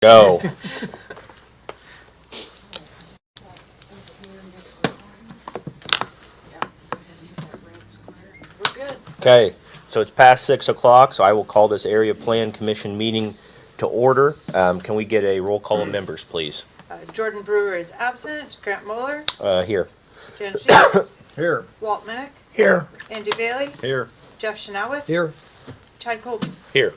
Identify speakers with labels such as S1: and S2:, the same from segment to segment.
S1: Go.
S2: We're good.
S1: Okay, so it's past 6 o'clock, so I will call this Area Plan Commission meeting to order. Can we get a roll call of members, please?
S2: Jordan Brewer is absent. Grant Muller,
S1: Here.
S2: Jan Sheets,
S3: Here.
S2: Walt Minnick,
S3: Here.
S2: Andy Bailey,
S3: Here.
S2: Jeff Chenoweth,
S3: Here.
S2: Chad Colby.
S1: Here.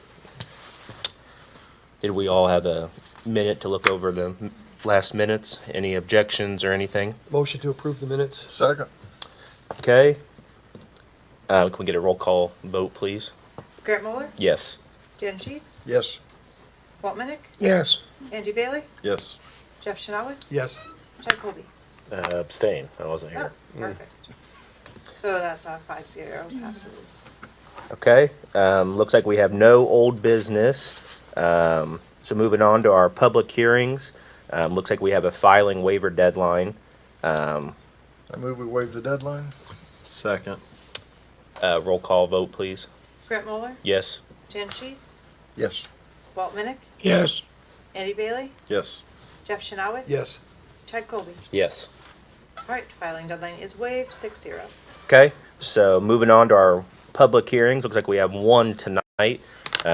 S1: Did we all have a minute to look over the last minutes? Any objections or anything?
S3: Motion to approve the minutes. Second.
S1: Okay. Can we get a roll call vote, please?
S2: Grant Muller,
S1: Yes.
S2: Jan Sheets,
S3: Yes.
S2: Walt Minnick,
S3: Yes.
S2: Andy Bailey,
S3: Yes.
S2: Jeff Chenoweth,
S3: Yes.
S2: Chad Colby.
S1: Abstain. I wasn't
S2: Oh,
S1: here.
S2: perfect. So that's 5-0 passes.
S1: Okay, looks like we have no old business. So moving on to our public hearings, looks like we have a filing waiver deadline.
S4: I move we waive the deadline.
S3: Second.
S1: Roll call vote, please.
S2: Grant Muller,
S1: Yes.
S2: Jan Sheets,
S4: Yes.
S2: Walt Minnick,
S3: Yes.
S2: Andy Bailey,
S4: Yes.
S2: Jeff Chenoweth,
S3: Yes.
S2: Chad Colby.
S1: Yes.
S2: All right, filing deadline is waived, 6-0.
S1: Okay, so moving on to our public hearings, looks like we have one tonight,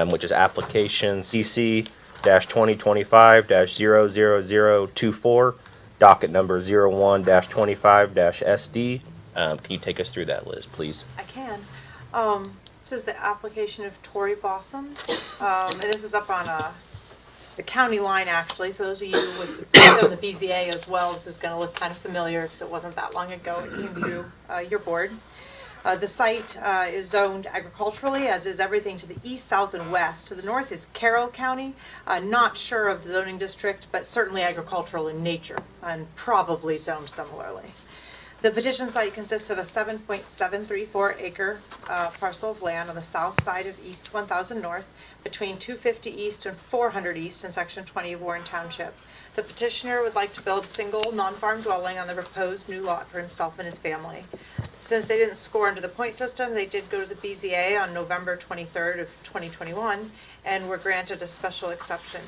S1: which is application CC-2025-00024, docket number 01-25-SD. Can you take us through that, Liz, please?
S2: I can. This is the application of Tory Blossom. And this is up on the county line, actually. For those of you with the BZA as well, this is going to look kind of familiar because it wasn't that long ago it came to your board. The site is zoned agriculturally, as is everything to the east, south, and west. To the north is Carroll County. Not sure of the zoning district, but certainly agricultural in nature and probably zoned similarly. The petition site consists of a 7.734 acre parcel of land on the south side of East 1000 North between 250 East and 400 East in Section 20 of Warren Township. The petitioner would like to build a single non-farm dwelling on the proposed new lot for himself and his family. Since they didn't score under the point system, they did go to the BZA on November 23rd of 2021 and were granted a special exception.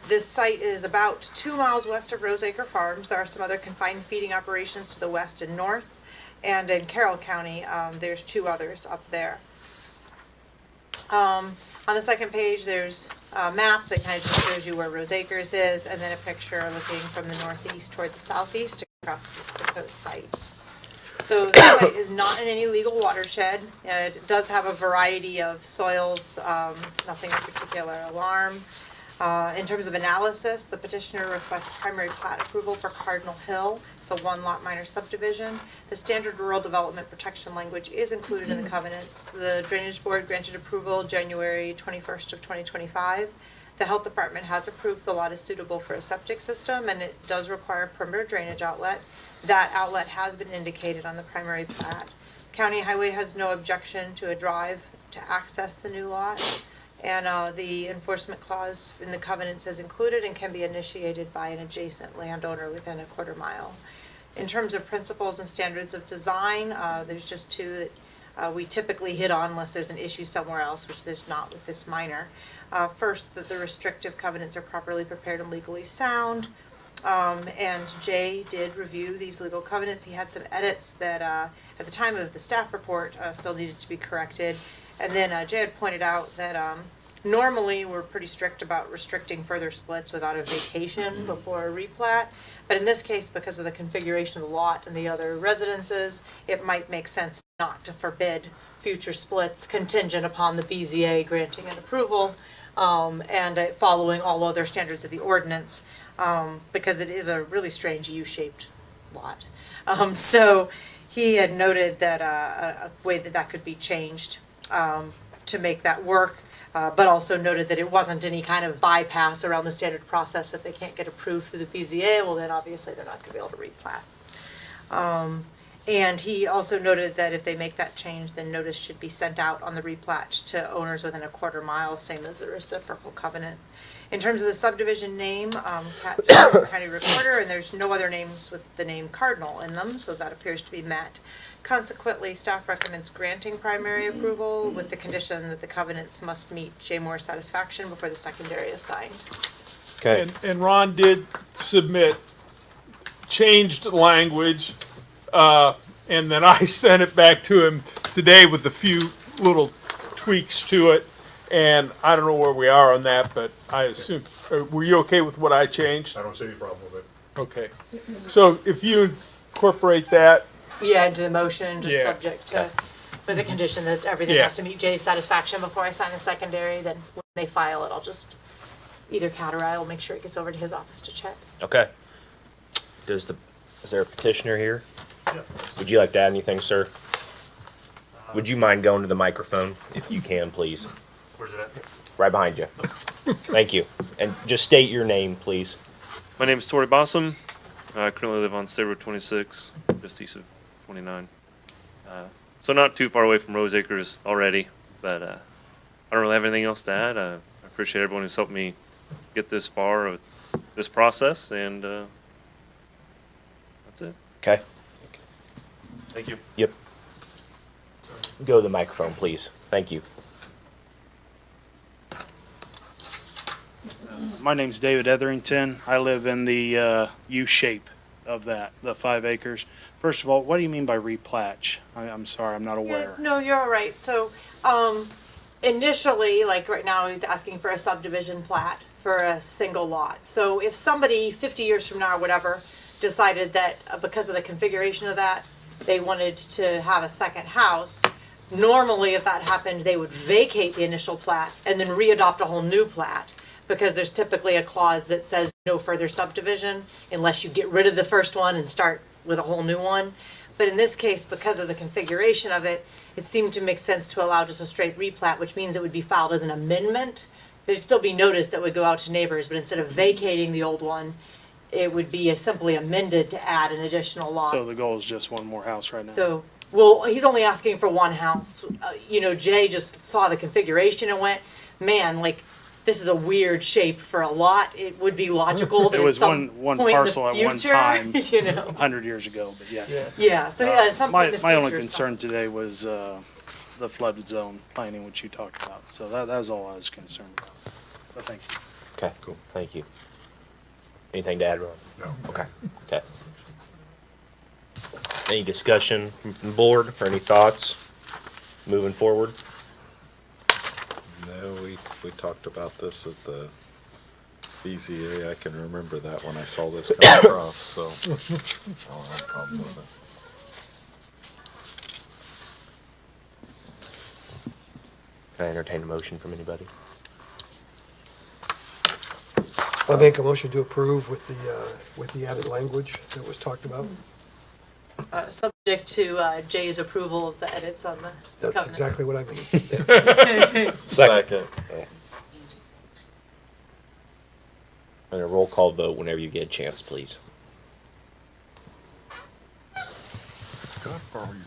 S2: This site is about 2 miles west of Roseacre Farms. There are some other confined feeding operations to the west and north. And in Carroll County, there's 2 others up there. On the second page, there's a map that kind of just shows you where Roseacres is, and then a picture looking from the northeast toward the southeast across this proposed site. So the site is not in any legal watershed. It does have a variety of soils, nothing of particular alarm. In terms of analysis, the petitioner requests primary plat approval for Cardinal Hill. It's a 1-lot minor subdivision. The standard rural development protection language is included in the covenants. The Drainage Board granted approval January 21st of 2025. The Health Department has approved the lot is suitable for a septic system, and it does require a perimeter drainage outlet. That outlet has been indicated on the primary plat. County Highway has no objection to a drive to access the new lot. And the enforcement clause in the covenants is included and can be initiated by an adjacent landowner within a quarter mile. In terms of principles and standards of design, there's just 2 that we typically hit on unless there's an issue somewhere else, which there's not with this minor. First, that the restrictive covenants are properly prepared and legally sound. And Jay did review these legal covenants. He had some edits that at the time of the staff report still needed to be corrected. And then Jay had pointed out that normally we're pretty strict about restricting further splits without a vacation before a replat. But in this case, because of the configuration of the lot and the other residences, it might make sense not to forbid future splits contingent upon the BZA granting an approval and following all other standards of the ordinance, because it is a really strange U-shaped lot. So he had noted that a way that could be changed to make that work, but also noted that it wasn't any kind of bypass around the standard process. If they can't get approved through the BZA, well then obviously they're not going to be able to replat. And he also noted that if they make that change, then notice should be sent out on the replat to owners within a quarter mile, same as the reciprocal covenant. In terms of the subdivision name, Pat County Recorder, and there's no other names with the name Cardinal in them, so that appears to be met. Consequently, staff recommends granting primary approval with the condition that the covenants must meet J. Moore's satisfaction before the secondary is signed.
S1: Okay.
S5: And Ron did submit changed language, and then I sent it back to him today with a few little tweaks to it. And I don't know where we are on that, but I assume, were you okay with what I changed?
S4: I don't see any problem with it.
S5: Okay. So if you incorporate that,
S2: Yeah, into the motion, just
S5: Yeah.
S2: subject to, with the condition that everything
S5: Yeah.
S2: has to meet Jay's satisfaction before I sign the secondary, then when they file it, I'll just, either Kat or I will make sure it gets over to his office to check.
S1: Okay. Is there a petitioner here? Would you like to add anything, sir? Would you mind going to the microphone if you can, please?
S6: Where's it at?
S1: Right behind you. Thank you. And just state your name, please.
S6: My name is Tori Bossum. I currently live on State Road 26, just east of 29. So not too far away from Rose Acres already, but I don't really have anything else to add. I appreciate everyone who's helped me get this far with this process, and that's it.
S1: Okay.
S6: Thank you.
S1: Yep. Go to the microphone, please. Thank you.
S7: My name's David Etherington. I live in the U shape of that, the 5 acres. First of all, what do you mean by replatch? I'm sorry, I'm not aware.
S2: No, you're all right. So, initially, like right now, he's asking for a subdivision plat for a single lot. So if somebody 50 years from now or whatever decided that because of the configuration of that, they wanted to have a second house, normally if that happened, they would vacate the initial plat and then readopt a whole new plat, because there's typically a clause that says no further subdivision unless you get rid of the first one and start with a whole new one. But in this case, because of the configuration of it, it seemed to make sense to allow just a straight replat, which means it would be filed as an amendment. There'd still be notice that would go out to neighbors, but instead of vacating the old one, it would be simply amended to add an additional lot.
S7: So the goal is just one more house right now?
S2: So, well, he's only asking for one house. Jay just saw the configuration and went, man, like, this is a weird shape for a lot. It would be logical that
S7: It
S2: at
S7: was
S2: some
S7: one
S2: point in
S7: parcel
S2: the
S7: at one
S2: future,
S7: time,
S2: you know.
S7: 100 years ago, but yeah.
S2: Yeah, so yeah, at some point in the future.
S7: My only
S2: some-
S7: concern today was the flood zone planning, which you talked about. So that was all I was concerned about. But thank you.
S1: Okay, cool. Thank you. Anything to add, Ron?
S4: No.
S1: Okay. Okay. Any discussion from the board or any thoughts moving forward?
S3: No, we talked about this at the BZA. I can remember that when I saw this come across, so I don't have a problem with it.
S1: Can I entertain a motion from anybody?
S8: I make a motion to approve with the added language that was talked about.
S2: Subject to Jay's approval of the edits on the
S8: That's
S2: covenant.
S8: exactly what I mean.
S3: Second.
S1: And a roll call vote whenever you get a chance, please.
S4: Can I borrow your pen?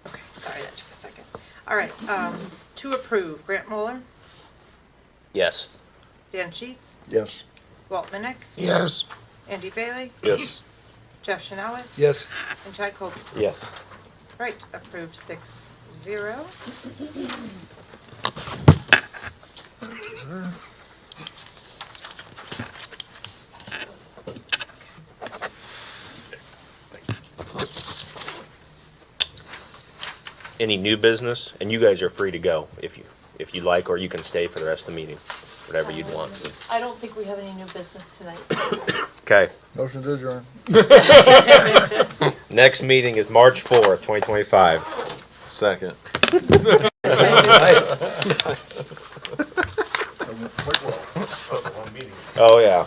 S2: Okay, sorry, that took a second. All right, to approve, Grant Mueller,
S1: Yes.
S2: Dan Sheets,
S4: Yes.
S2: Walt Minnick,
S8: Yes.
S2: Andy Bailey,
S3: Yes.
S2: Jeff Chanelwit,
S8: Yes.
S2: and Chad Colby.
S1: Yes.
S2: Right, approved 6-0.
S1: Any new business? And you guys are free to go if you like, or you can stay for the rest of the meeting, whatever you'd want.
S2: I don't think we have any new business tonight.
S1: Okay.
S4: Motion to adjourn.
S1: Next meeting is March 4th, 2025.
S3: Second.
S4: That went quite well.
S1: Oh, yeah.